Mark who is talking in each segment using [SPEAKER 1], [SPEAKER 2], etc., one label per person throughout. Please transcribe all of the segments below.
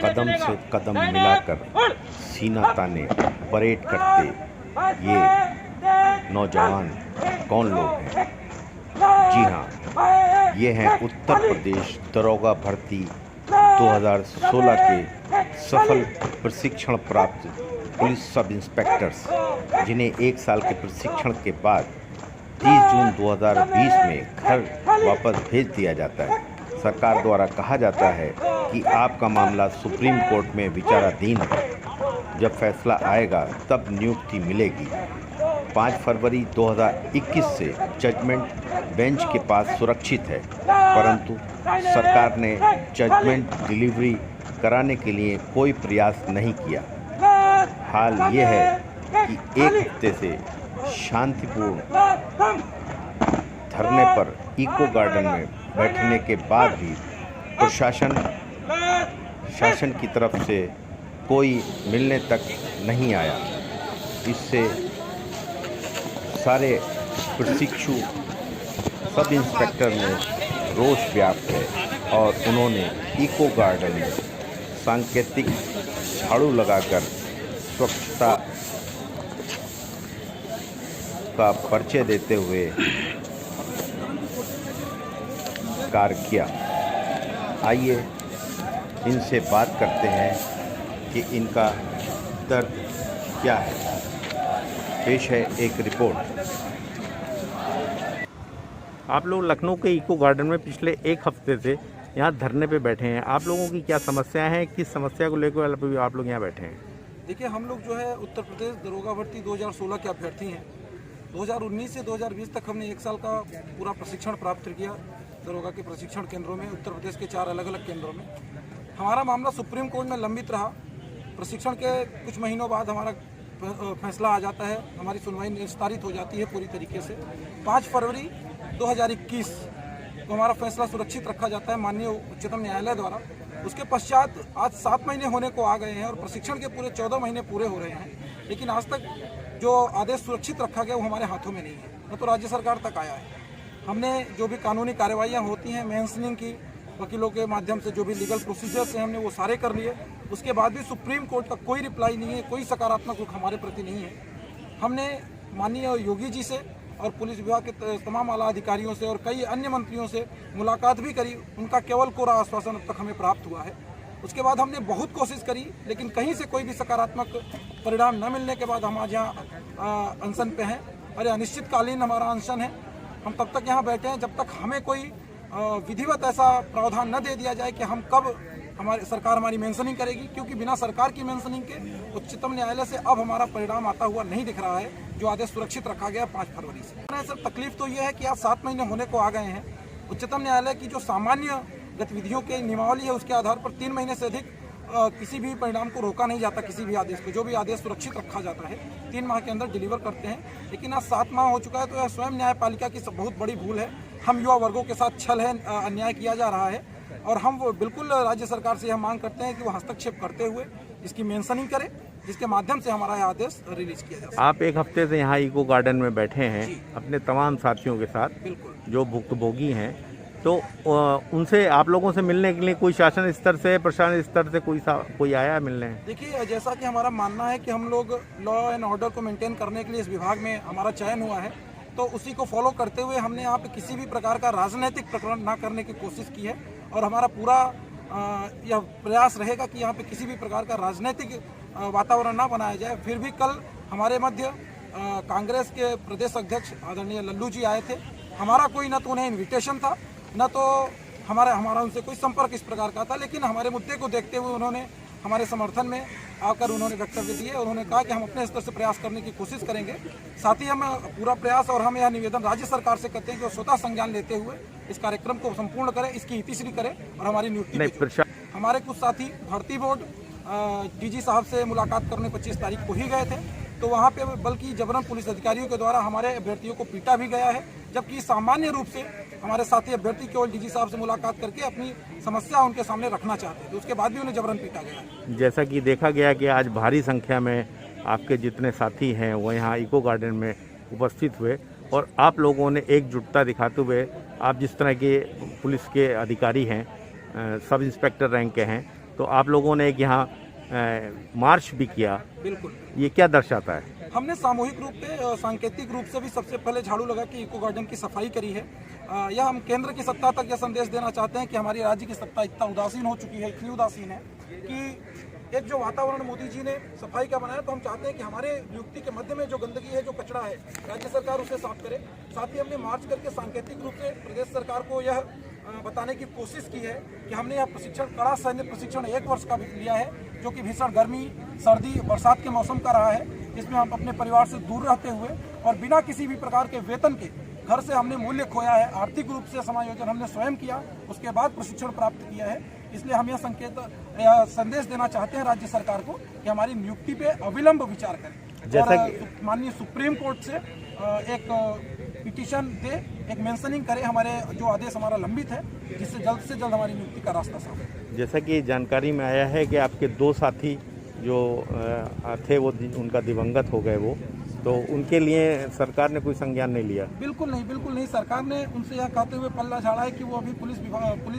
[SPEAKER 1] कदम से कदम मिलाकर सीना ताने परेड करते ये नौजवान कौन लोग हैं? जी हाँ, ये हैं उत्तर प्रदेश दरोगा भर्ती 2016 के सफल प्रशिक्षण प्राप्त पुलिस सब इंस्पेक्टर्स, जिन्हें 1 साल के प्रशिक्षण के बाद 30 जून 2020 में घर वापस भेज दिया जाता है। सरकार द्वारा कहा जाता है कि आपका मामला सुप्रीम कोर्ट में विचाराधीन है, जब फैसला आएगा तब नियुक्ति मिलेगी। 5 फरवरी 2021 से जजमेंट बेंच के पास सुरक्षित है, परंतु सरकार ने जजमेंट डिलीवरी कराने के लिए कोई प्रयास नहीं किया। हाल ये है कि 1 हफ्ते से शांतिपूर्ण धरने पर इको गार्डन में बैठने के बाद भी शासन की तरफ से कोई मिलने तक नहीं आया। इससे सारे प्रशिक्षु सब इंस्पेक्टर में रोष व्याप्त है और उन्होंने इको गार्डन में सांकेतिक झाड़ू लगाकर स्वच्छता का परिचय देते हुए कार्य किया। आइए इनसे बात करते हैं कि इनका दर्द क्या है। पेश है एक रिपोर्ट। आप लोग लखनऊ के इको गार्डन में पिछले 1 हफ्ते से यहाँ धरने पे बैठे हैं। आप लोगों की क्या समस्या है? किस समस्या को लेकर आप लोग यहाँ बैठे हैं?
[SPEAKER 2] देखिए, हम लोग जो है उत्तर प्रदेश दरोगा भर्ती 2016 के अभ्यर्थी हैं। 2019 से 2020 तक हमने 1 साल का पूरा प्रशिक्षण प्राप्त किया दरोगा के प्रशिक्षण केंद्रों में, उत्तर प्रदेश के 4 अलग अलग केंद्रों में। हमारा मामला सुप्रीम कोर्ट में लंबित रहा। प्रशिक्षण के कुछ महीनों बाद हमारा फैसला आ जाता है, हमारी सुनवाई निस्तारित हो जाती है पूरी तरीके से। 5 फरवरी 2021 को हमारा फैसला सुरक्षित रखा जाता है माननीय उच्चतम न्यायालय द्वारा। उसके पश्चात आज 7 महीने होने को आ गए हैं और प्रशिक्षण के पूरे 14 महीने पूरे हो रहे हैं, लेकिन आज तक जो आदेश सुरक्षित रखा गया वो हमारे हाथों में नहीं है, न तो राज्य सरकार तक आया है। हमने जो भी कानूनी कार्रवाइयाँ होती हैं, मेंशनिंग की, वकीलों के माध्यम से जो भी लीगल प्रोसीजर्स हैं, हमने वो सारे कर लिए। उसके बाद भी सुप्रीम कोर्ट का कोई रिप्लाई नहीं है, कोई सकारात्मक रुख हमारे प्रति नहीं है। हमने माननीय योगी जी से और पुलिस विभाग के तमाम आला अधिकारियों से और कई अन्य मंत्रियों से मुलाकात भी करी, उनका केवल कोरा आश्वासन अब तक हमें प्राप्त हुआ है। उसके बाद हमने बहुत कोशिश करी, लेकिन कहीं से कोई भी सकारात्मक परिणाम न मिलने के बाद हम आज यहाँ अनशन पे हैं और अनिश्चितकालीन हमारा अनशन है। हम तब तक यहाँ बैठे हैं जब तक हमें कोई विधिवत ऐसा प्रावधान न दे दिया जाए कि हम कब सरकार हमारी मेंशनिंग करेगी, क्योंकि बिना सरकार की मेंशनिंग के उच्चतम न्यायालय से अब हमारा परिणाम आता हुआ नहीं दिख रहा है, जो आदेश सुरक्षित रखा गया 5 फरवरी से। सर, तकलीफ तो ये है कि आज 7 महीने होने को आ गए हैं। उच्चतम न्यायालय की जो सामान्य गतिविधियों की नियमावली है, उसके आधार पर 3 महीने से अधिक किसी भी परिणाम को रोका नहीं जाता। किसी भी आदेश को, जो भी आदेश सुरक्षित रखा जाता है, 3 माह के अंदर डिलीवर करते हैं। लेकिन आज 7 माह हो चुका है, तो यह स्वयं न्यायपालिका की बहुत बड़ी भूल है। हम युवा वर्गों के साथ छल है, अन्याय किया जा रहा है और हम बिल्कुल राज्य सरकार से यह मांग करते हैं कि वो हस्तक्षेप करते हुए इसकी मेंशनिंग करे, जिसके माध्यम से हमारा यह आदेश रिलीज किया जाए।
[SPEAKER 1] आप 1 हफ्ते से यहाँ इको गार्डन में बैठे हैं अपने तमाम साथियों के साथ,
[SPEAKER 2] बिल्कुल,
[SPEAKER 1] जो भुक्तभोगी हैं, तो उनसे आप लोगों से मिलने के लिए कोई शासन स्तर से, प्रशासन स्तर से कोई आया मिलने?
[SPEAKER 2] देखिए, जैसा कि हमारा मानना है कि हम लोग लॉ एंड ऑर्डर को मेंटेन करने के लिए इस विभाग में हमारा चयन हुआ है, तो उसी को फॉलो करते हुए हमने यहाँ पे किसी भी प्रकार का राजनीतिक प्रकरण ना करने की कोशिश की है और हमारा पूरा यह प्रयास रहेगा कि यहाँ पे किसी भी प्रकार का राजनीतिक वातावरण ना बनाया जाए। फिर भी कल हमारे मध्य कांग्रेस के प्रदेश अध्यक्ष आदरणीय लल्लू जी आए थे। हमारा कोई न तो उन्हें इन्विटेशन था, न तो हमारा उनसे कोई संपर्क इस प्रकार का था, लेकिन हमारे मुद्दे को देखते हुए उन्होंने हमारे समर्थन में आकर उन्होंने वक्तव्य दिए। उन्होंने कहा कि हम अपने स्तर से प्रयास करने की कोशिश करेंगे। साथ ही हम पूरा प्रयास और हम यह निवेदन राज्य सरकार से करते हैं कि वो स्वतः संज्ञान लेते हुए इस कार्यक्रम को संपूर्ण करें, इसकी इतिश्री करें और हमारी नियुक्ति। हमारे कुछ साथी भर्ती बोर्ड डीजी साहब से मुलाकात करने 25 तारीख को ही गए थे, तो वहाँ पे बल्कि जबरन पुलिस अधिकारियों के द्वारा हमारे अभ्यर्थियों को पीटा भी गया है, जबकि सामान्य रूप से हमारे साथी अभ्यर्थी केवल डीजी साहब से मुलाकात करके अपनी समस्या उनके सामने रखना चाहते थे, उसके बाद भी उन्हें जबरन पीटा गया।
[SPEAKER 1] जैसा कि देखा गया कि आज भारी संख्या में आपके जितने साथी हैं वो यहाँ इको गार्डन में उपस्थित हुए और आप लोगों ने एकजुटता दिखाते हुए, आप जिस तरह के पुलिस के अधिकारी हैं, सब इंस्पेक्टर रैंक के हैं, तो आप लोगों ने एक यहाँ मार्च भी किया,
[SPEAKER 2] बिल्कुल।
[SPEAKER 1] ये क्या दर्शाता है?
[SPEAKER 2] हमने सामूहिक रूप पे सांकेतिक रूप से भी सबसे पहले झाड़ू लगा के इको गार्डन की सफाई करी है। यह हम केंद्र की सत्ता तक यह संदेश देना चाहते हैं कि हमारी राज्य की सत्ता इतना उदासीन हो चुकी है, इतनी उदासीन है कि एक जो वातावरण मोदी जी ने सफाई का बनाया, तो हम चाहते हैं कि हमारे नियुक्ति के मध्य में जो गंदगी है, जो कचरा है, राज्य सरकार उसे साफ करे। साथ ही हमने मार्च करके सांकेतिक रूप से प्रदेश सरकार को यह बताने की कोशिश की है कि हमने यह प्रशिक्षण, कड़ा सैन्य प्रशिक्षण 1 वर्ष का लिया है, जो कि भीषण गर्मी, सर्दी, बरसात के मौसम का रहा है। इसमें हम अपने परिवार से दूर रहते हुए और बिना किसी भी प्रकार के वेतन के घर से हमने मूल्य खोया है, आर्थिक रूप से समायोजन हमने स्वयं किया, उसके बाद प्रशिक्षण प्राप्त किया है। इसलिए हम यह संदेश देना चाहते हैं राज्य सरकार को कि हमारी नियुक्ति पे अविलंब विचार करें।
[SPEAKER 1] जैसा
[SPEAKER 2] कि माननीय सुप्रीम कोर्ट से एक पिटीशन दे, एक मेंशनिंग करे हमारे जो आदेश हमारा लंबित है, जिससे जल्द से जल्द हमारी नियुक्ति का रास्ता साफ है।
[SPEAKER 1] जैसा कि जानकारी में आया है कि आपके 2 साथी जो थे वो उनका दिवंगत हो गए, वो तो उनके लिए सरकार ने कोई संज्ञान नहीं लिया?
[SPEAKER 2] बिल्कुल नहीं, बिल्कुल नहीं। सरकार ने उनसे यह कहते हुए पल्ला झाड़ा है कि वो अभी पुलिस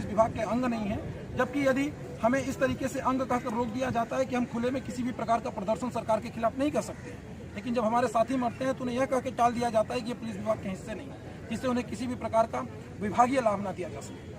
[SPEAKER 2] विभाग के अंग नहीं है, जबकि यदि हमें इस तरीके से अंग कहकर रोक दिया जाता है कि हम खुले में किसी भी प्रकार का प्रदर्शन सरकार के खिलाफ नहीं कर सकते, लेकिन जब हमारे साथी मरते हैं तो उन्हें यह कह के टाल दिया जाता है कि ये पुलिस विभाग के हिस्से नहीं, जिससे उन्हें किसी भी प्रकार का विभागीय लाभ न दिया जा सके।